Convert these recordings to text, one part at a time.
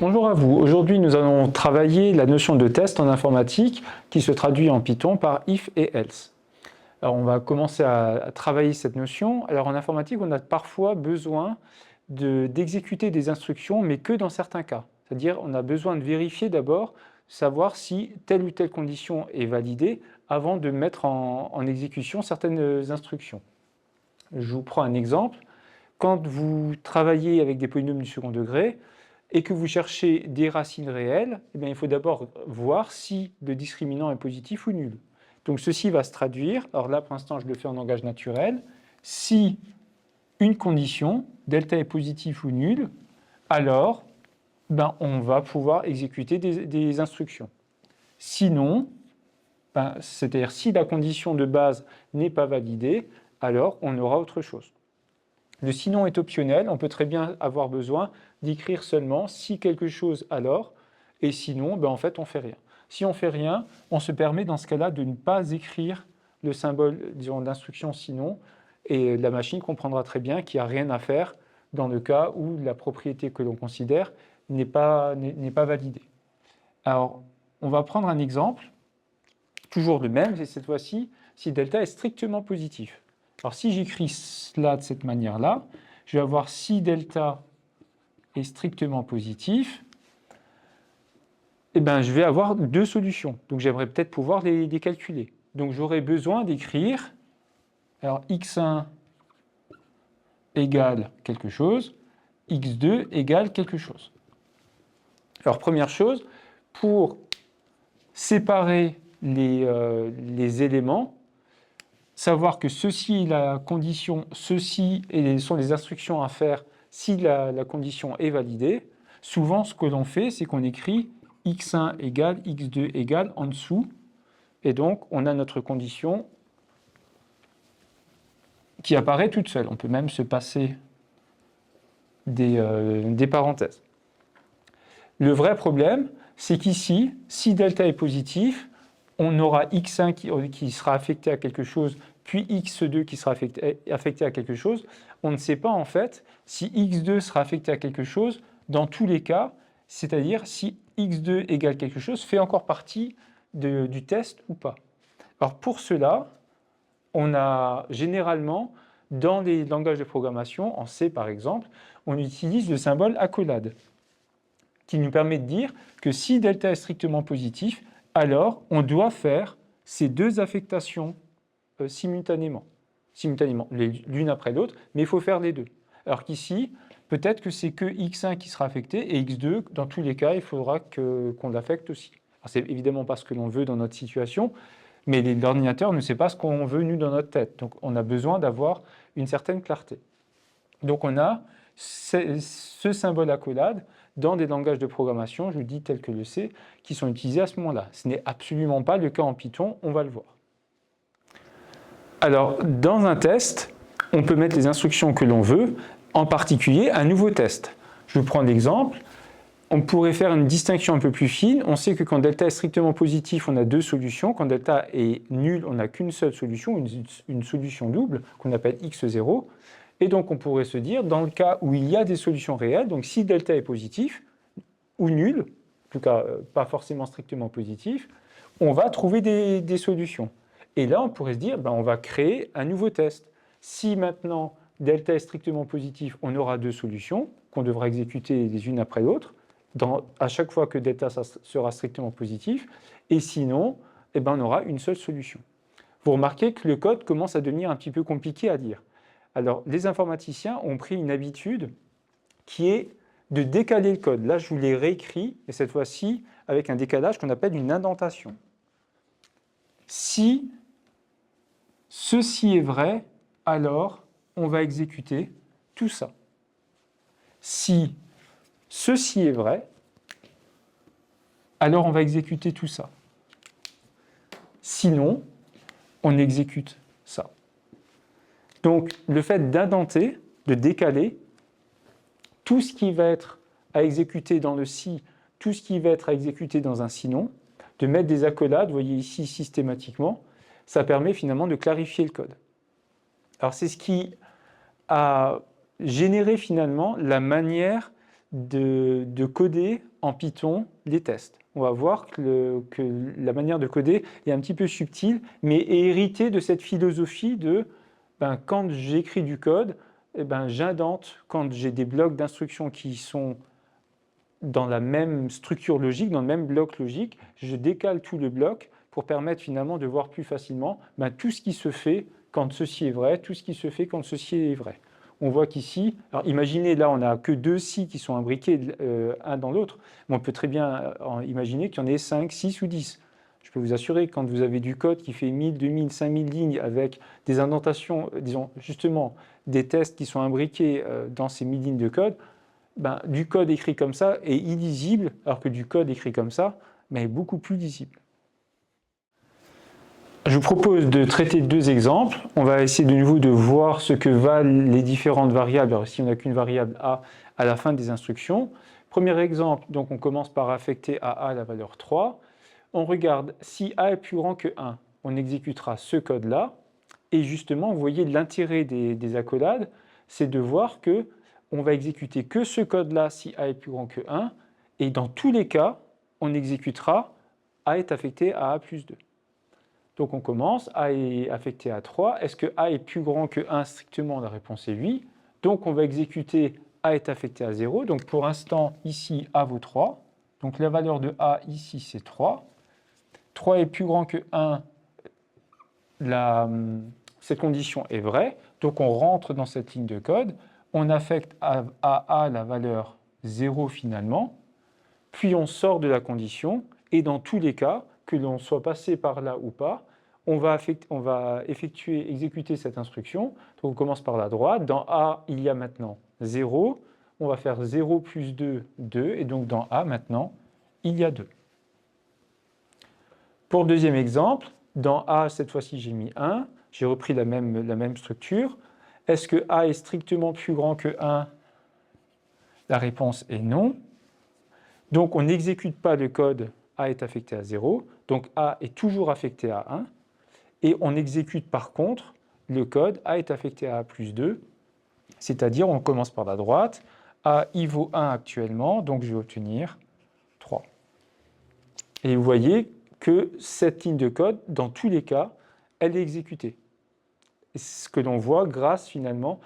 Bonjour à vous. Aujourd'hui, nous allons travailler la notion de test en informatique qui se traduit en Python par if et else. Alors, on va commencer à travailler cette notion. Alors, en informatique, on a parfois besoin d'exécuter des instructions, mais que dans certains cas. C'est-à-dire, on a besoin de vérifier d'abord, savoir si telle ou telle condition est validée avant de mettre en exécution certaines instructions. Je vous prends un exemple. Quand vous travaillez avec des polynômes du second degré, et que vous cherchez des racines réelles, eh bien, il faut d'abord voir si le discriminant est positif ou nul. Donc ceci va se traduire, alors là pour l'instant je le fais en langage naturel, si une condition, delta est positif ou nul, alors on va pouvoir exécuter des instructions. Sinon, c'est-à-dire si la condition de base n'est pas validée, alors on aura autre chose. Le sinon est optionnel, on peut très bien avoir besoin d'écrire seulement si quelque chose alors, et sinon, en fait, on ne fait rien. Si on ne fait rien, on se permet dans ce cas-là de ne pas écrire le symbole d'instruction sinon, et la machine comprendra très bien qu'il n'y a rien à faire dans le cas où la propriété que l'on considère n'est pas validée. Alors, on va prendre un exemple, toujours le même, et cette fois-ci, si delta est strictement positif. Alors, si j'écris cela de cette manière-là, je vais avoir si delta est strictement positif, je vais avoir deux solutions. Donc, j'aimerais peut-être pouvoir les calculer. Donc, j'aurai besoin d'écrire, alors x1 égale quelque chose, x2 égale quelque chose. Alors, première chose, pour séparer les éléments, savoir que ceci est la condition, ceci sont les instructions à faire si la condition est validée. Souvent, ce que l'on fait, c'est qu'on écrit x1 égale x2 égale en dessous. Et donc, on a notre condition qui apparaît toute seule. On peut même se passer des parenthèses. Le vrai problème, c'est qu'ici, si delta est positif, on aura x1 qui sera affecté à quelque chose, puis x2 qui sera affecté à quelque chose. On ne sait pas en fait si x2 sera affecté à quelque chose dans tous les cas, c'est-à-dire si x2 égale quelque chose fait encore partie du test ou pas. Alors pour cela, on a généralement, dans les langages de programmation, en C par exemple, on utilise le symbole accolade, qui nous permet de dire que si delta est strictement positif, alors on doit faire ces deux affectations simultanément, l'une après l'autre, mais il faut faire les deux. Alors qu'ici, peut-être que c'est que x1 qui sera affecté, et x2, dans tous les cas, il faudra qu'on l'affecte aussi. Ce n'est évidemment pas ce que l'on veut dans notre situation, mais l'ordinateur ne sait pas ce qu'on veut, nous, dans notre tête. Donc on a besoin d'avoir une certaine clarté. Donc on a ce symbole accolade dans des langages de programmation, je vous dis tel que le C, qui sont utilisés à ce moment-là. Ce n'est absolument pas le cas en Python, on va le voir. Alors, dans un test, on peut mettre les instructions que l'on veut, en particulier un nouveau test. Je vous prends l'exemple. On pourrait faire une distinction un peu plus fine. On sait que quand delta est strictement positif, on a deux solutions. Quand delta est nul, on n'a qu'une seule solution, une solution double, qu'on appelle x0. Et donc, on pourrait se dire, dans le cas où il y a des solutions réelles, donc si delta est positif ou nul, en tout cas pas forcément strictement positif, on va trouver des solutions. Et là, on pourrait se dire, on va créer un nouveau test. Si maintenant delta est strictement positif, on aura deux solutions qu'on devra exécuter les unes après l'autre, à chaque fois que delta sera strictement positif, et sinon, on aura une seule solution. Vous remarquez que le code commence à devenir un petit peu compliqué à lire. Alors, les informaticiens ont pris une habitude qui est de décaler le code. Là, je vous l'ai réécrit, et cette fois-ci, avec un décalage qu'on appelle une indentation. Si ceci est vrai, alors on va exécuter tout ça. Si ceci est vrai, alors on va exécuter tout ça. Sinon, on exécute ça. Donc, le fait d'indenter, de décaler, tout ce qui va être à exécuter dans le si, tout ce qui va être à exécuter dans un sinon, de mettre des accolades, vous voyez ici systématiquement, ça permet finalement de clarifier le code. Alors, c'est ce qui a généré finalement la manière de coder en Python les tests. On va voir que la manière de coder est un petit peu subtile, mais est héritée de cette philosophie de quand j'écris du code, j'indente, quand j'ai des blocs d'instructions qui sont dans la même structure logique, dans le même bloc logique, je décale tout le bloc pour permettre finalement de voir plus facilement tout ce qui se fait quand ceci est vrai, tout ce qui se fait quand ceci est vrai. On voit qu'ici, alors imaginez là on n'a que deux si qui sont imbriqués un dans l'autre, mais on peut très bien imaginer qu'il y en ait 5, 6 ou 10. Je peux vous assurer que quand vous avez du code qui fait 1000, 2000, 5000 lignes avec des indentations, disons justement des tests qui sont imbriqués dans ces 1000 lignes de code, du code écrit comme ça est illisible, alors que du code écrit comme ça est beaucoup plus lisible. Je vous propose de traiter deux exemples. On va essayer de nouveau de voir ce que valent les différentes variables, alors si on n'a qu'une variable a à la fin des instructions. Premier exemple, donc on commence par affecter à a la valeur 3. On regarde si a est plus grand que 1, on exécutera ce code-là. Et justement, vous voyez l'intérêt des accolades, c'est de voir que on va exécuter que ce code-là si a est plus grand que 1, et dans tous les cas, on exécutera a est affecté à a plus 2. Donc on commence, a est affecté à 3. Est-ce que a est plus grand que 1 strictement? La réponse est oui. Donc on va exécuter a est affecté à 0. Donc pour l'instant, ici, a vaut 3. Donc la valeur de a ici, c'est 3. 3 est plus grand que 1, cette condition est vraie. Donc on rentre dans cette ligne de code. On affecte à a la valeur 0 finalement, puis on sort de la condition, et dans tous les cas, que l'on soit passé par là ou pas, on va exécuter cette instruction. Donc on commence par la droite, dans a, il y a maintenant 0, on va faire 0 plus 2, 2, et donc dans a maintenant, il y a 2. Pour le deuxième exemple, dans a, cette fois-ci j'ai mis 1, j'ai repris la même structure. Est-ce que a est strictement plus grand que 1? La réponse est non. Donc on n'exécute pas le code a est affecté à 0, donc a est toujours affecté à 1, et on exécute par contre le code a est affecté à a plus 2, c'est-à-dire on commence par la droite, a y vaut 1 actuellement, donc je vais obtenir 3. Et vous voyez que cette ligne de code, dans tous les cas, elle est exécutée. C'est ce que l'on voit grâce finalement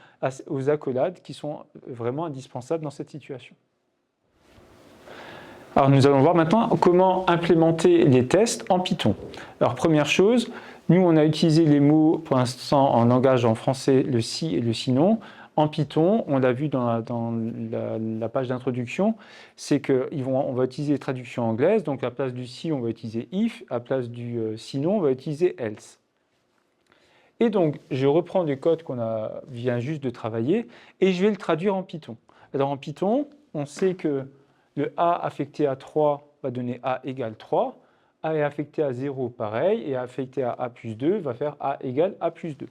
aux accolades qui sont vraiment indispensables dans cette situation. Alors nous allons voir maintenant comment implémenter les tests en Python. Alors première chose, nous on a utilisé les mots pour l'instant en langage en français, le si et le sinon. En Python, on l'a vu dans la page d'introduction, c'est qu'on va utiliser les traductions anglaises, donc à la place du si on va utiliser if, à la place du sinon on va utiliser else. Et donc, je reprends le code qu'on vient juste de travailler et je vais le traduire en Python. Alors en Python, on sait que le a affecté à 3 va donner a égale 3, a est affecté à 0 pareil, et a affecté à a plus 2 va faire a égale a plus 2.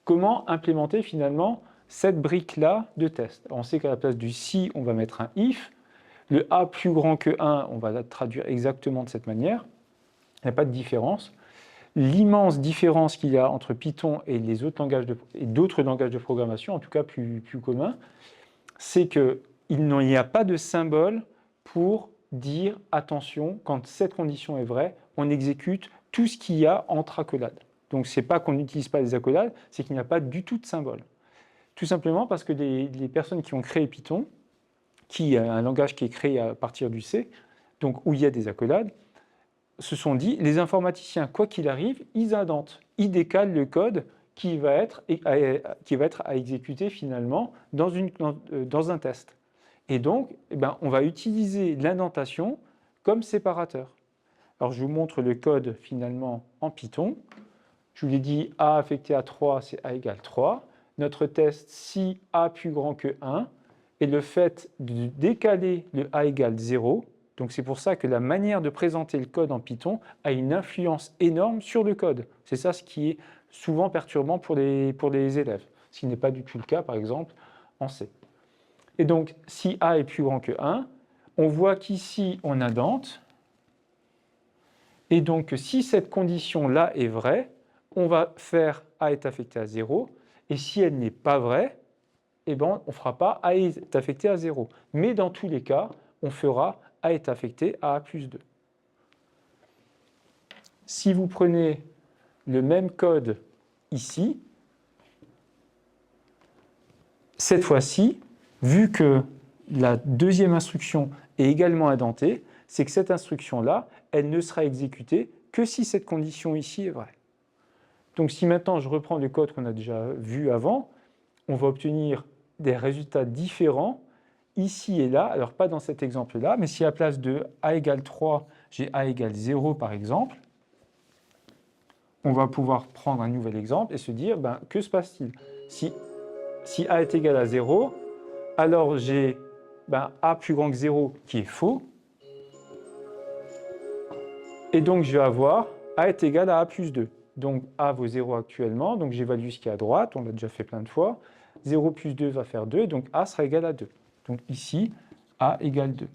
Comment implémenter finalement cette brique-là de test? On sait qu'à la place du si, on va mettre un if. Le a plus grand que 1, on va la traduire exactement de cette manière. Il n'y a pas de différence. L'immense différence qu'il y a entre Python et les autres langages et d'autres langages de programmation, en tout cas plus communs, c'est qu'il n'y a pas de symbole pour dire attention, quand cette condition est vraie, on exécute tout ce qu'il y a entre accolades. Donc ce n'est pas qu'on n'utilise pas les accolades, c'est qu'il n'y a pas du tout de symbole. Tout simplement parce que les personnes qui ont créé Python, qui est un langage qui est créé à partir du C, donc où il y a des accolades, se sont dit, les informaticiens, quoi qu'il arrive, ils indentent, ils décalent le code qui va être à exécuter finalement dans un test. Et donc, on va utiliser l'indentation comme séparateur. Alors, je vous montre le code finalement en Python. Je vous l'ai dit, a affecté à 3, c'est a égale 3. Notre test, si a plus grand que 1, et le fait de décaler le a égale 0, donc c'est pour ça que la manière de présenter le code en Python a une influence énorme sur le code. C'est ça ce qui est souvent perturbant pour les élèves, ce qui n'est pas du tout le cas par exemple en C. Et donc si a est plus grand que 1, on voit qu'ici on indente, et donc si cette condition-là est vraie, on va faire a est affecté à 0, et si elle n'est pas vraie, eh ben, on ne fera pas A est affecté à 0. Mais dans tous les cas, on fera A est affecté à A plus 2. Si vous prenez le même code ici, cette fois-ci, vu que la deuxième instruction est également indentée, c'est que cette instruction-là, elle ne sera exécutée que si cette condition ici est vraie. Donc si maintenant je reprends le code qu'on a déjà vu avant, on va obtenir des résultats différents ici et là. Alors pas dans cet exemple-là, mais si à la place de A égale 3, j'ai A égale 0 par exemple, on va pouvoir prendre un nouvel exemple et se dire, ben, que se passe-t-il? Si A est égal à 0, alors j'ai A plus grand que 0 qui est faux. Et donc je vais avoir A est égal à A plus 2. Donc A vaut 0 actuellement, donc j'évalue ce qui est à droite, on l'a déjà fait plein de fois. 0 plus 2 va faire 2, donc A sera égal à 2. Donc ici, A égale 2.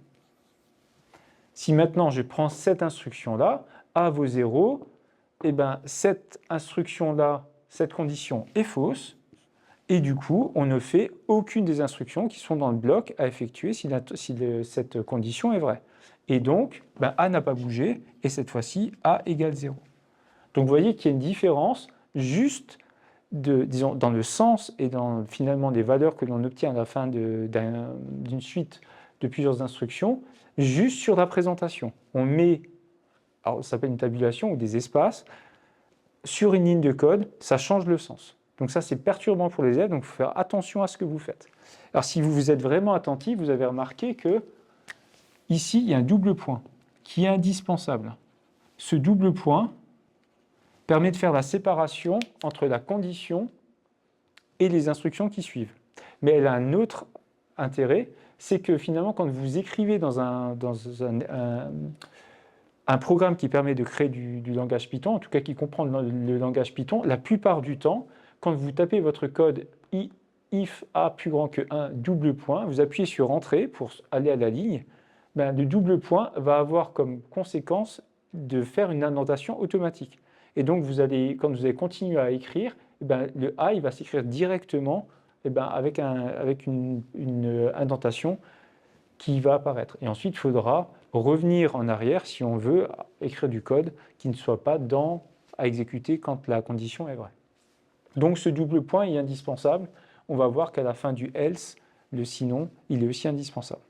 Si maintenant je prends cette instruction-là, A vaut 0, et bien cette instruction-là, cette condition est fausse, et du coup, on ne fait aucune des instructions qui sont dans le bloc à effectuer si cette condition est vraie. Et donc, A n'a pas bougé, et cette fois-ci, A égale 0. Donc vous voyez qu'il y a une différence juste disons, dans le sens et dans finalement des valeurs que l'on obtient à la fin d'une suite de plusieurs instructions, juste sur la présentation. On met, alors ça s'appelle une tabulation ou des espaces, sur une ligne de code, ça change le sens. Donc ça, c'est perturbant pour les élèves, donc il faut faire attention à ce que vous faites. Alors si vous êtes vraiment attentif, vous avez remarqué que ici, il y a un double point qui est indispensable. Ce double point permet de faire la séparation entre la condition et les instructions qui suivent. Mais elle a un autre intérêt, c'est que finalement, quand vous écrivez dans un programme qui permet de créer du langage Python, en tout cas qui comprend le langage Python, la plupart du temps, quand vous tapez votre code if A plus grand que 1, double point, vous appuyez sur Entrée pour aller à la ligne, le double point va avoir comme conséquence de faire une indentation automatique. Et donc, quand vous allez continuer à écrire, le A il va s'écrire directement avec une indentation qui va apparaître. Et ensuite, il faudra revenir en arrière si on veut écrire du code qui ne soit pas à exécuter quand la condition est vraie. Donc, ce double point est indispensable. On va voir qu'à la fin du else, le sinon, il est aussi indispensable.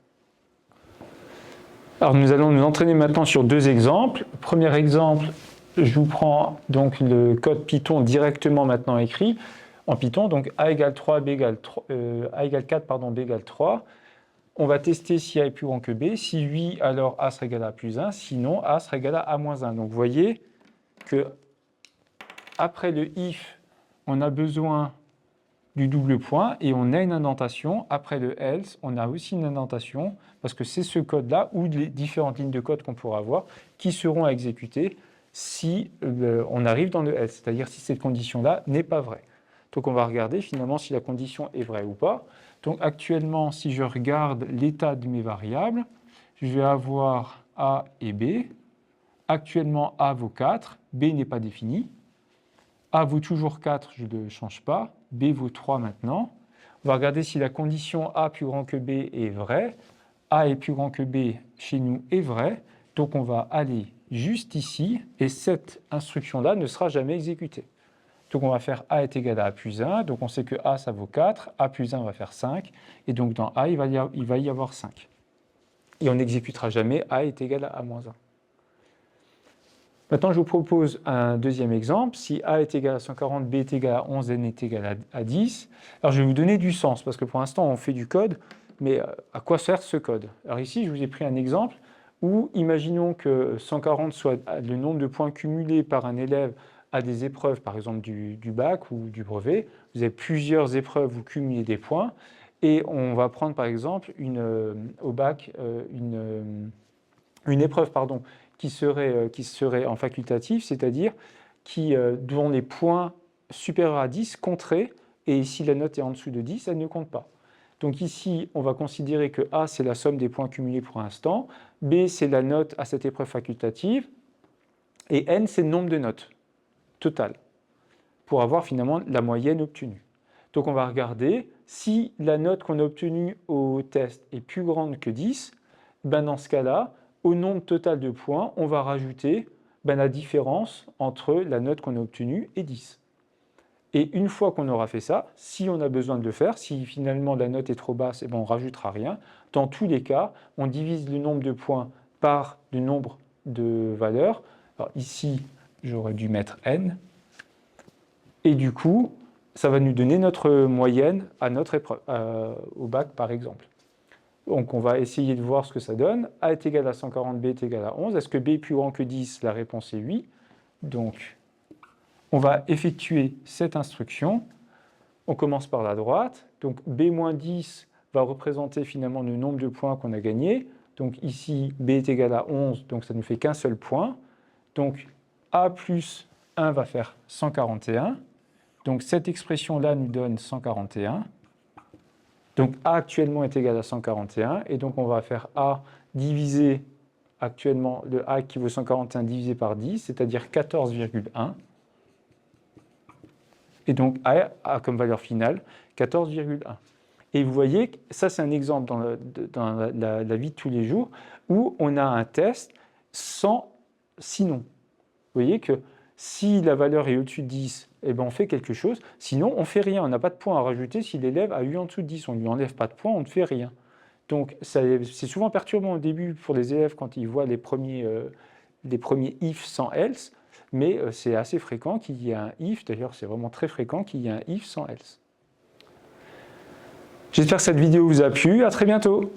Alors, nous allons nous entraîner maintenant sur deux exemples. Premier exemple, je vous prends donc le code Python directement maintenant écrit en Python. Donc, A égale 3, B égale 3, A égale 4, pardon, B égale 3. On va tester si A est plus grand que B. Si oui, alors A sera égal à A plus 1. Sinon, A sera égal à A moins 1. Donc, vous voyez que après le if, on a besoin du double point et on a une indentation. Après le else, on a aussi une indentation parce que c'est ce code-là ou les différentes lignes de code qu'on pourra avoir qui seront à exécuter si on arrive dans le else, c'est-à-dire si cette condition-là n'est pas vraie. Donc on va regarder finalement si la condition est vraie ou pas. Donc actuellement, si je regarde l'état de mes variables, je vais avoir A et B. Actuellement, A vaut 4, B n'est pas défini. A vaut toujours 4, je ne le change pas. B vaut 3 maintenant. On va regarder si la condition A plus grand que B est vraie. A est plus grand que B chez nous est vrai. Donc on va aller juste ici et cette instruction-là ne sera jamais exécutée. Donc on va faire A est égal à A plus 1. Donc on sait que A ça vaut 4. A plus 1 va faire 5. Et donc dans A il va y avoir 5. Et on n'exécutera jamais A est égal à A moins 1. Maintenant, je vous propose un deuxième exemple. Si A est égal à 140, B est égal à 11, N est égal à 10. Alors, je vais vous donner du sens, parce que pour l'instant, on fait du code, mais à quoi sert ce code? Alors ici, je vous ai pris un exemple où, imaginons que 140 soit le nombre de points cumulés par un élève à des épreuves, par exemple du bac ou du brevet. Vous avez plusieurs épreuves, vous cumulez des points, et on va prendre, par exemple, au bac, une épreuve, pardon, qui serait en facultatif, c'est-à-dire dont les points supérieurs à 10 compteraient, et si la note est en dessous de 10, elle ne compte pas. Donc ici, on va considérer que A, c'est la somme des points cumulés pour l'instant, B, c'est la note à cette épreuve facultative, et N, c'est le nombre de notes totales, pour avoir finalement la moyenne obtenue. Donc on va regarder Si la note qu'on a obtenue au test est plus grande que 10, ben dans ce cas-là, au nombre total de points, on va rajouter la différence entre la note qu'on a obtenue et 10. Et une fois qu'on aura fait ça, si on a besoin de le faire, si finalement la note est trop basse, on ne rajoutera rien. Dans tous les cas, on divise le nombre de points par le nombre de valeurs. Alors ici, j'aurais dû mettre n. Et du coup, ça va nous donner notre moyenne à notre épreuve, au bac par exemple. Donc on va essayer de voir ce que ça donne. A est égal à 140, B est égal à 11. Est-ce que B est plus grand que 10? La réponse est oui. Donc on va effectuer cette instruction. On commence par la droite. Donc B-10 va représenter finalement le nombre de points qu'on a gagné. Donc ici, B est égal à 11, donc ça ne fait qu'un seul point. Donc A plus 1 va faire 141. Donc cette expression-là nous donne 141. Donc A actuellement est égal à 141. Et donc on va faire A divisé actuellement, le A qui vaut 141 divisé par 10, c'est-à-dire 14,1. Et donc A a comme valeur finale 14,1. Et vous voyez, ça c'est un exemple dans la vie de tous les jours où on a un test sans sinon. Vous voyez que si la valeur est au-dessus de 10, on fait quelque chose. Sinon, on ne fait rien. On n'a pas de point à rajouter si l'élève a eu en dessous de 10. On ne lui enlève pas de point, on ne fait rien. Donc c'est souvent perturbant au début pour les élèves quand ils voient les premiers if sans else. Mais c'est assez fréquent qu'il y ait un if, d'ailleurs c'est vraiment très fréquent qu'il y ait un if sans else. J'espère que cette vidéo vous a plu, à très bientôt.